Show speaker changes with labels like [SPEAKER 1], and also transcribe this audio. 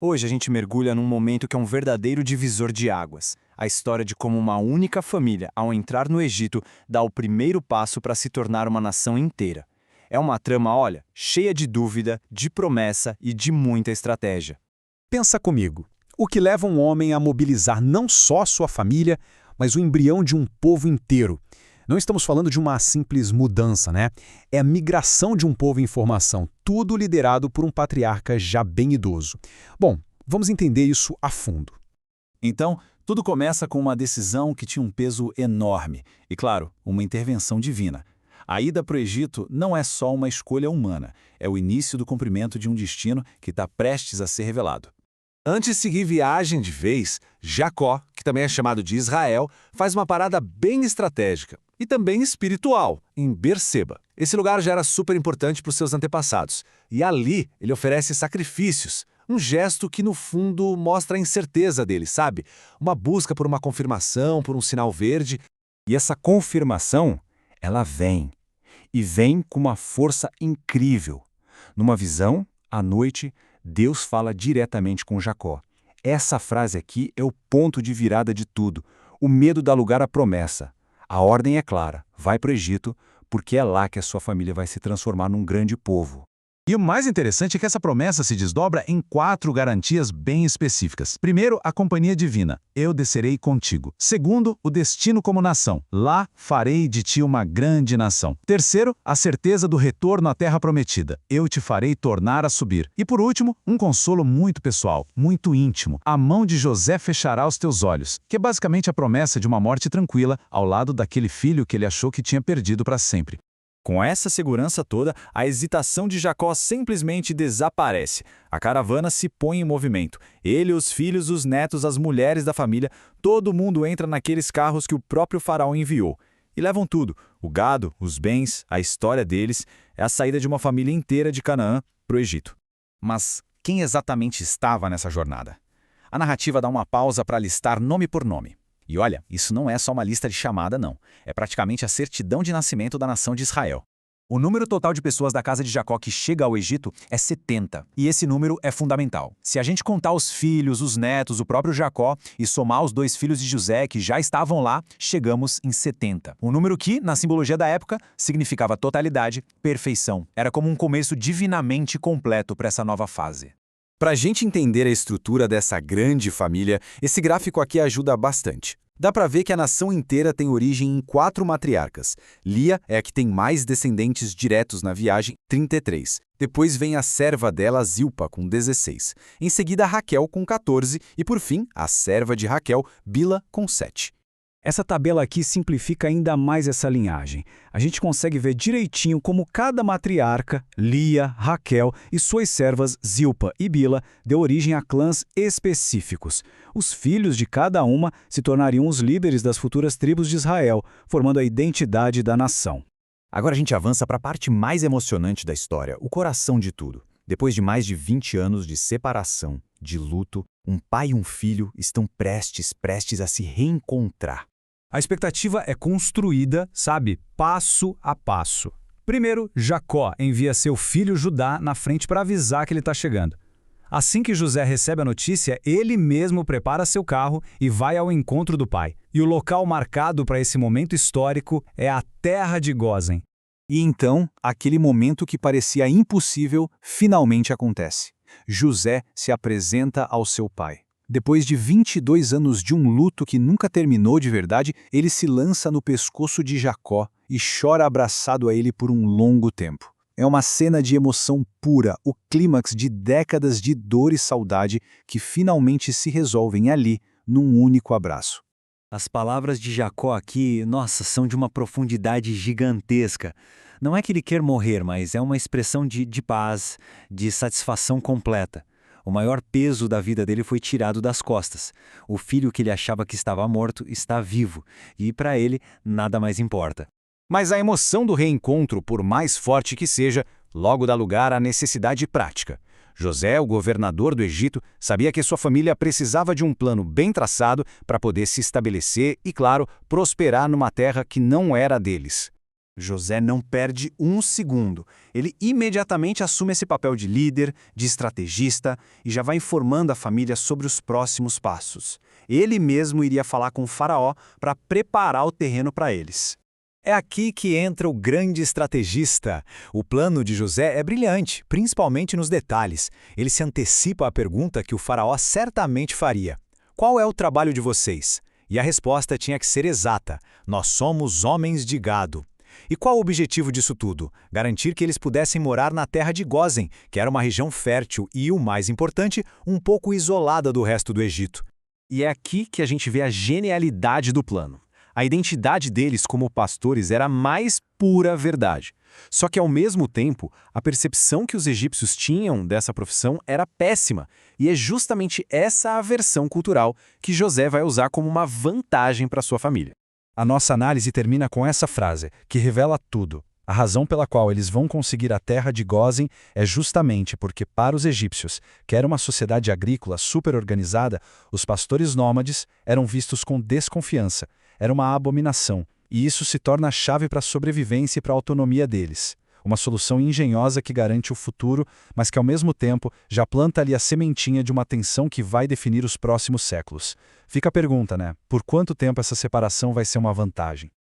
[SPEAKER 1] Hoje a gente mergulha num momento que é um verdadeiro divisor de águas. A história de como uma única família, ao entrar no Egito, dá o primeiro passo para se tornar uma nação inteira. É uma trama, olha, cheia de dúvida, de promessa e de muita estratégia.
[SPEAKER 2] Pensa comigo. O que leva um homem a mobilizar não só sua família, mas o embrião de um povo inteiro? Não estamos falando de uma simples mudança, né? É a migração de um povo em formação, tudo liderado por um patriarca já bem idoso. Bom, vamos entender isso a fundo.
[SPEAKER 3] Então, tudo começa com uma decisão que tinha um peso enorme e, claro, uma intervenção divina. A ida para o Egito não é só uma escolha humana, é o início do cumprimento de um destino que está prestes a ser revelado.
[SPEAKER 4] Antes de seguir viagem de vez, Jacó, que também é chamado de Israel, faz uma parada bem estratégica e também espiritual, em Berseba. Esse lugar já era super importante para os seus antepassados, e ali ele oferece sacrifícios, um gesto que no fundo mostra a incerteza dele, sabe? Uma busca por uma confirmação, por um sinal verde.
[SPEAKER 5] E essa confirmação, ela vem. E vem com uma força incrível. Numa visão, à noite, Deus fala diretamente com Jacó. Essa frase aqui é o ponto de virada de tudo. O medo dá lugar à promessa. A ordem é clara, vai para o Egito, porque é lá que a sua família vai se transformar num grande povo.
[SPEAKER 3] E o mais interessante é que essa promessa se desdobra em 4 garantias bem específicas. Primeiro, a companhia divina. Eu descerei contigo. Segundo, o destino como nação. Lá farei de ti uma grande nação. Terceiro, a certeza do retorno à terra prometida. Eu te farei tornar a subir. E por último, um consolo muito pessoal, muito íntimo. A mão de José fechará os teus olhos, que é basicamente a promessa de uma morte tranquila ao lado daquele filho que ele achou que tinha perdido para sempre.
[SPEAKER 5] Com essa segurança toda, a hesitação de Jacó simplesmente desaparece. A caravana se põe em movimento. Ele, os filhos, os netos, as mulheres da família, todo mundo entra naqueles carros que o próprio faraó enviou. E levam tudo, o gado, os bens, a história deles, é a saída de uma família inteira de Canaã para o Egito. Mas quem exatamente estava nessa jornada? A narrativa dá uma pausa para listar nome por nome. E olha, isso não é só uma lista de chamada, não. É praticamente a certidão de nascimento da nação de Israel.
[SPEAKER 1] O número total de pessoas da casa de Jacó que chega ao Egito é 70, e esse número é fundamental. Se a gente contar os filhos, os netos, o próprio Jacó e somar os 2 filhos de José que já estavam lá, chegamos em 70. Um número que, na simbologia da época, significava totalidade, perfeição. Era como um começo divinamente completo para essa nova fase. Para a gente entender a estrutura dessa grande família, esse gráfico aqui ajuda bastante. Dá para ver que a nação inteira tem origem em 4 matriarcas. Lia é a que tem mais descendentes diretos na viagem, 33. Depois vem a serva dela, Zilpa, com 16. Em seguida, Raquel, com 14. E, por fim, a serva de Raquel, Bila, com 7.
[SPEAKER 2] Essa tabela aqui simplifica ainda mais essa linhagem. A gente consegue ver direitinho como cada matriarca, Lia, Raquel e suas servas Zilpa e Bila, deu origem a clãs específicos. Os filhos de cada uma se tornariam os líderes das futuras tribos de Israel, formando a identidade da nação.
[SPEAKER 5] Agora a gente avança para a parte mais emocionante da história, o coração de tudo. Depois de mais de 20 anos de separação, de luto, um pai e um filho estão prestes a se reencontrar.
[SPEAKER 2] A expectativa é construída, sabe, passo a passo. Primeiro, Jacó envia seu filho Judá na frente para avisar que ele está chegando. Assim que José recebe a notícia, ele mesmo prepara seu carro e vai ao encontro do pai. E o local marcado para esse momento histórico é a terra de Gósen.
[SPEAKER 1] E então, aquele momento que parecia impossível finalmente acontece. José se apresenta ao seu pai. Depois de 22 anos de um luto que nunca terminou de verdade, ele se lança no pescoço de Jacó e chora abraçado a ele por um longo tempo. É uma cena de emoção pura, o clímax de décadas de dor e saudade que finalmente se resolvem ali, num único abraço.
[SPEAKER 5] As palavras de Jacó aqui, nossa, são de uma profundidade gigantesca. Não é que ele quer morrer, mas é uma expressão de paz, de satisfação completa. O maior peso da vida dele foi tirado das costas. O filho que ele achava que estava morto está vivo, e para ele nada mais importa.
[SPEAKER 1] Mas a emoção do reencontro, por mais forte que seja, logo dá lugar à necessidade prática. José, o governador do Egito, sabia que sua família precisava de um plano bem traçado para poder se estabelecer e, claro, prosperar numa terra que não era deles.
[SPEAKER 6] José não perde um segundo. Ele imediatamente assume esse papel de líder, de estrategista e já vai informando a família sobre os próximos passos. Ele mesmo iria falar com o faraó para preparar o terreno para eles.
[SPEAKER 2] É aqui que entra o grande estrategista. O plano de José é brilhante, principalmente nos detalhes. Ele se antecipa à pergunta que o faraó certamente faria: qual é o trabalho de vocês? E a resposta tinha que ser exata: nós somos homens de gado. E qual o objetivo disso tudo? Garantir que eles pudessem morar na terra de Gósen, que era uma região fértil e, o mais importante, um pouco isolada do resto do Egito.
[SPEAKER 6] E é aqui que a gente vê a genialidade do plano. A identidade deles como pastores era a mais pura verdade. Só que, ao mesmo tempo, a percepção que os egípcios tinham dessa profissão era péssima. E é justamente essa aversão cultural que José vai usar como uma vantagem para sua família.
[SPEAKER 3] A nossa análise termina com essa frase, que revela tudo. A razão pela qual eles vão conseguir a terra de Gósen é justamente porque, para os egípcios, que era uma sociedade agrícola super organizada, os pastores nômades eram vistos com desconfiança. Era uma abominação, e isso se torna a chave para a sobrevivência e para a autonomia deles. Uma solução engenhosa que garante o futuro, mas que ao mesmo tempo já planta ali a sementinha de uma tensão que vai definir os próximos séculos. Fica a pergunta, né? Por quanto tempo essa separação vai ser uma vantagem?